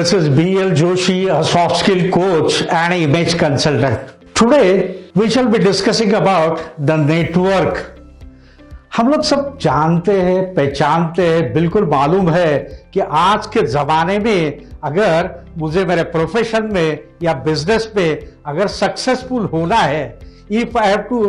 This is B.L. Joshi, a soft skill coach and image consultant. Today, we shall be discussing about the network. हम लोग सब जानते हैं, पहचानते हैं, बिल्कुल मालूम है कि आज के जमाने में अगर मुझे मेरे प्रोफेशन में या बिजनेस में अगर सक्सेसफुल होना है, if I have to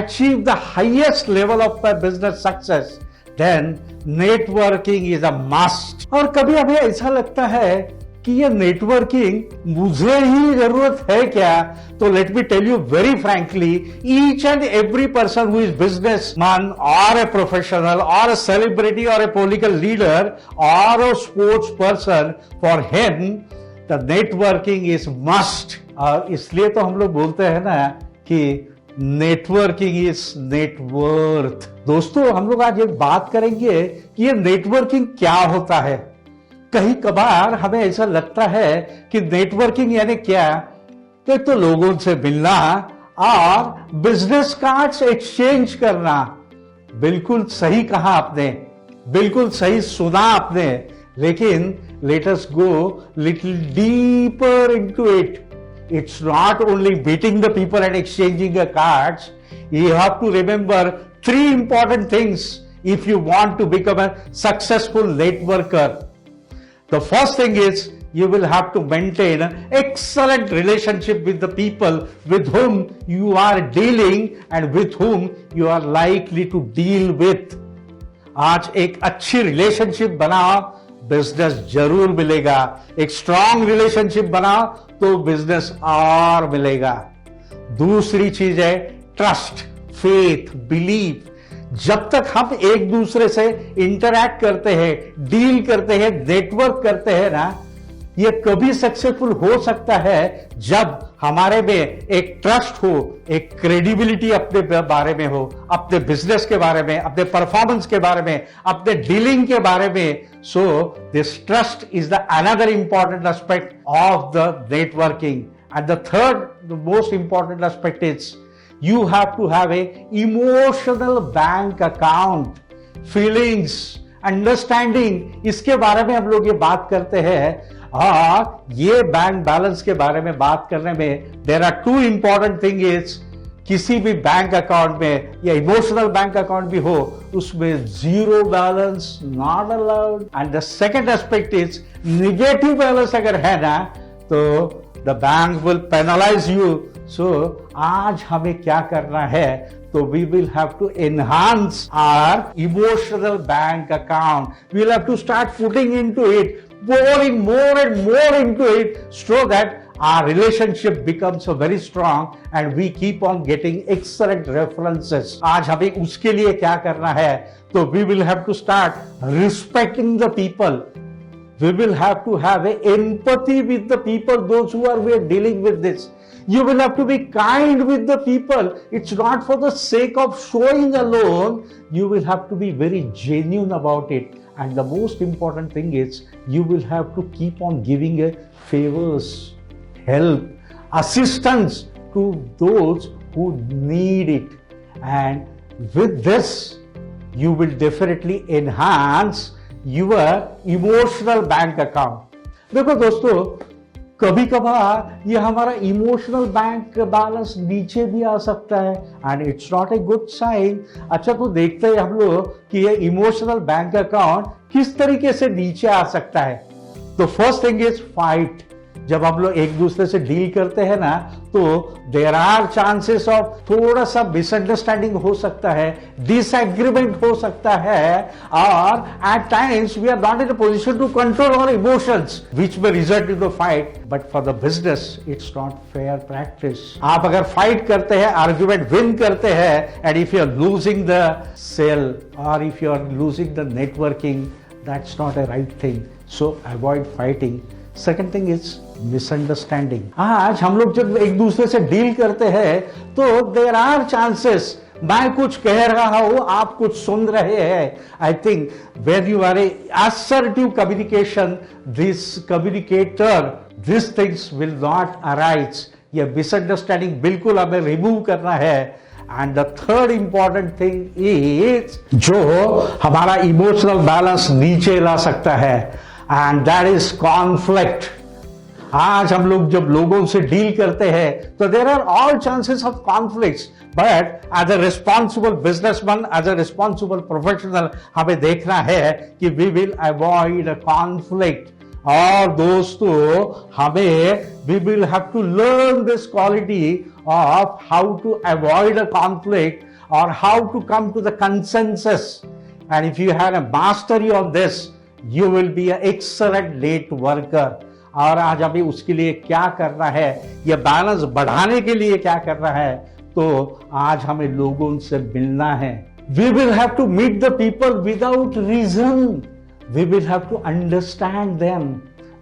achieve the highest level of my business success, then networking is a must. और कभी हमें ऐसा लगता है कि ये नेटवर्किंग मुझे ही जरूरत है क्या? तो let me tell you very frankly, each and every person who is businessman और ए प्रोफेशनल और ए सेलिब्रिटी और ए political leader or a sports person, for him the networking is must. और इसलिए तो हम लोग बोलते हैं ना कि नेटवर्किंग इज नेटवर्थ. दोस्तों, हम लोग आज एक बात करेंगे कि ये नेटवर्किंग क्या होता है. कहीं कभार हमें ऐसा लगता है कि नेटवर्किंग यानी क्या, तो लोगों से मिलना और बिजनेस कार्ड्स एक्सचेंज करना. बिल्कुल सही कहा आपने, बिल्कुल सही सुना आपने, लेकिन let us go little deeper into it. It's not only meeting the people and exchanging the cards. You have to remember three important things if you want to become a successful networker. The first thing is you will have to maintain an excellent relationship with the people with whom you are dealing and with whom you are likely to deal with. आज एक अच्छी relationship बनाओ, business जरूर मिलेगा. एक strong relationship बनाओ तो business और मिलेगा. दूसरी चीज है ट्रस्ट, फेथ, बिलीफ. जब तक हम एक दूसरे से इंटरैक्ट करते हैं, डील करते हैं, नेटवर्क करते हैं ना, ये कभी सक्सेसफुल हो सकता है जब हमारे में एक ट्रस्ट हो, एक क्रेडिबिलिटी अपने बारे में हो, अपने बिजनेस के बारे में, अपने परफॉर्मेंस के बारे में, अपने डीलिंग के बारे में. So this trust is the another important aspect of the networking. And the third, the most important aspect is you have to have a emotional bank account. Feelings, understanding, इसके बारे में हम लोग ये बात करते हैं. और ये बैंक बैलेंस के बारे में बात करने में there are two important thing is, किसी भी बैंक अकाउंट में या इमोशनल बैंक अकाउंट भी हो, उसमें zero balance not allowed. And the second aspect is negative balance अगर है ना तो the bank will penalise you. So आज हमें क्या करना है, तो we will have to enhance our emotional bank account. We will have to start putting into it, pouring more and more into it, so that our relationship becomes very strong and we keep on getting excellent references. आज हमें उसके लिए क्या करना है, तो we will have to start respecting the people. We will have to have a empathy with the people, those who are we are dealing with this. You will have to be kind with the people. It's not for the sake of showing alone. You will have to be very genuine about it. And the most important thing is you will have to keep on giving favors, help, assistance to those who need it. And with this, you will definitely enhance your emotional bank account. देखो दोस्तों, कभी कभार ये हमारा emotional bank balance नीचे भी आ सकता है and it's not a good sign. अच्छा, तो देखते हैं हम लोग कि ये इमोशनल बैंक अकाउंट किस तरीके से नीचे आ सकता है. तो फर्स्ट थिंग इज फाइट. जब हम लोग एक दूसरे से डील करते हैं ना, तो देयर आर चांसेस ऑफ थोड़ा सा मिसअंडरस्टैंडिंग हो सकता है, डिसएग्रीमेंट हो सकता है, और at times we are not in a position to control our emotions which may result in the fight. But for the business it's not fair practice. आप अगर फाइट करते हैं, आर्ग्यूमेंट विन करते हैं, and if you are losing the sale or if you are losing the networking, that's not a right thing. So avoid fighting. Second thing is misunderstanding. आज हम लोग जब एक दूसरे से डील करते हैं तो देयर आर चांसेस, मैं कुछ कह रहा हूं, आप कुछ सुन रहे हैं. I think when you are a assertive communication, this communicator, this things will not arise. ये मिसअंडरस्टैंडिंग बिल्कुल हमें रिमूव करना है. And the third important thing is जो हमारा इमोशनल बैलेंस नीचे ला सकता है, and that is conflict. आज हम लोग जब लोगों से डील करते हैं तो there are all chances of conflicts, but as a responsible businessman, as a responsible professional हमें देखना है कि वी विल अवॉइड कॉन्फ्लिक्ट। और दोस्तों हमें we will have to learn this quality of how to avoid a conflict और how to come to the consensus. And if you have a mastery on this, you will be a excellent let worker. और आज अभी उसके लिए क्या करना है, ये बैलेंस बढ़ाने के लिए क्या करना है, तो आज हमें लोगों से मिलना है। We will have to meet the people without reason, we will have to understand them,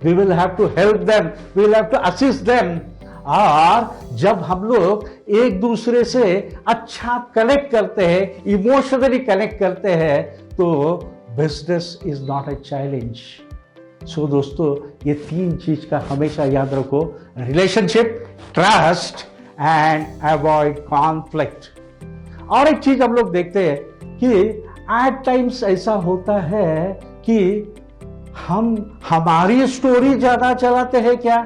we will have to help them, we will have to assist them. और जब हम लोग एक दूसरे से अच्छा कनेक्ट करते हैं, इमोशनली कनेक्ट करते हैं, तो business is not a challenge. So दोस्तों ये 3 चीज का हमेशा याद रखो, relationship, trust and avoid conflict. और एक चीज हम लोग देखते हैं कि एट टाइम्स ऐसा होता है कि हम हमारी स्टोरी ज्यादा चलाते हैं क्या?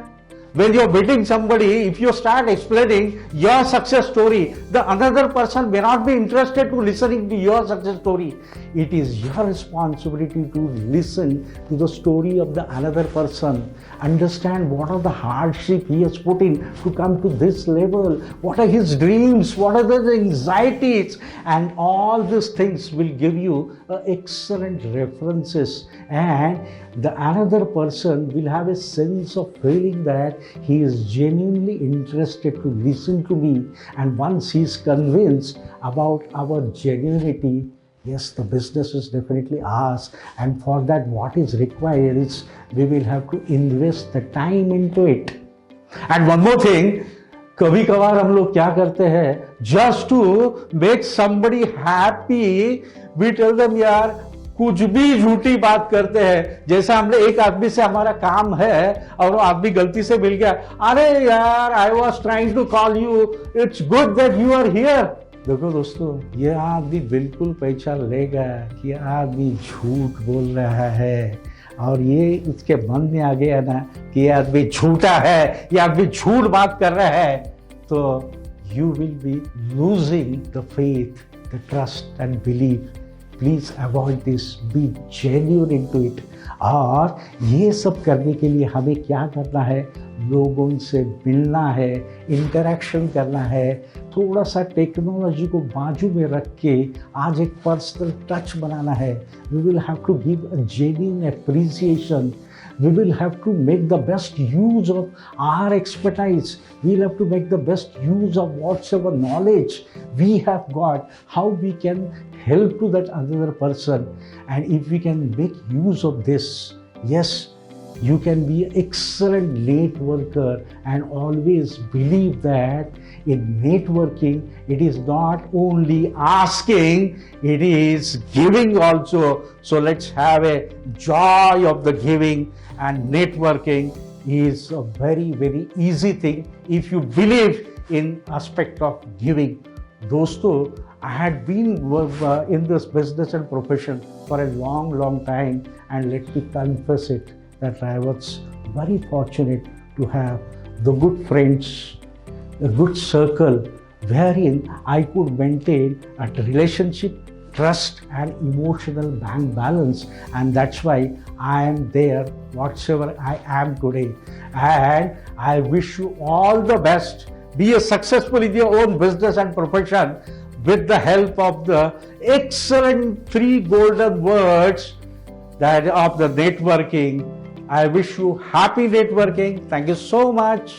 When you're meeting somebody, if you start explaining your success story, the another person may not be interested to listening to your success story. It is your responsibility to listen to the story of the another person. Understand what are the hardship he has put in to come to this level. What are his dreams? What are the anxieties? And all these things will give you excellent references. And the another person will have a sense of feeling that he is genuinely interested to listen to me, and once he is convinced about our genuinity, yes, the business is definitely ours. And for that, what is required is we will have to invest the time into it. And one more thing, कभी कभार हम लोग क्या करते हैं, just to make somebody happy, we tell them यार कुछ भी झूठी बात करते हैं। जैसा हमने एक आदमी से हमारा काम है और वो आदमी गलती से मिल गया, अरे यार I was trying to call you, it's good that you are here. देखो दोस्तों, ये आदमी बिल्कुल पहचान लेगा कि आदमी झूठ बोल रहा है, और ये उसके मन में आ गया ना कि ये आदमी झूठा है, ये आदमी झूठ बात कर रहा है, तो you will be losing the faith, the trust and believe. Please avoid this, B genuine into it. और ये सब करने के लिए हमें क्या करना है, लोगों से मिलना है, इंटरेक्शन करना है, थोड़ा सा टेक्नोलॉजी को बाजू में रख के आज एक पर्सनल टच बनाना है। We will have to give a genuine appreciation, we will have to make the best use of our expertise, we will have to make the best use of whatever knowledge we have got, how we can help to that other person. And if we can make use of this, yes, you can be an excellent late worker. And always believe that in networking, it is not only asking, it is giving also. So let's have a joy of the giving, and networking is a very, very easy thing if you believe in aspect of giving. Dosto, I had been in this business and profession for a long, long time, and let me confess it, that I was very fortunate to have the good friends, a good circle, wherein I could maintain a relationship, trust and emotional bank balance. And that's why I am there, whatsoever I am today. And I wish you all the best. Be successful in your own business and profession with the help of the excellent 3 golden words that of the networking. I wish you happy networking. Thank you so much.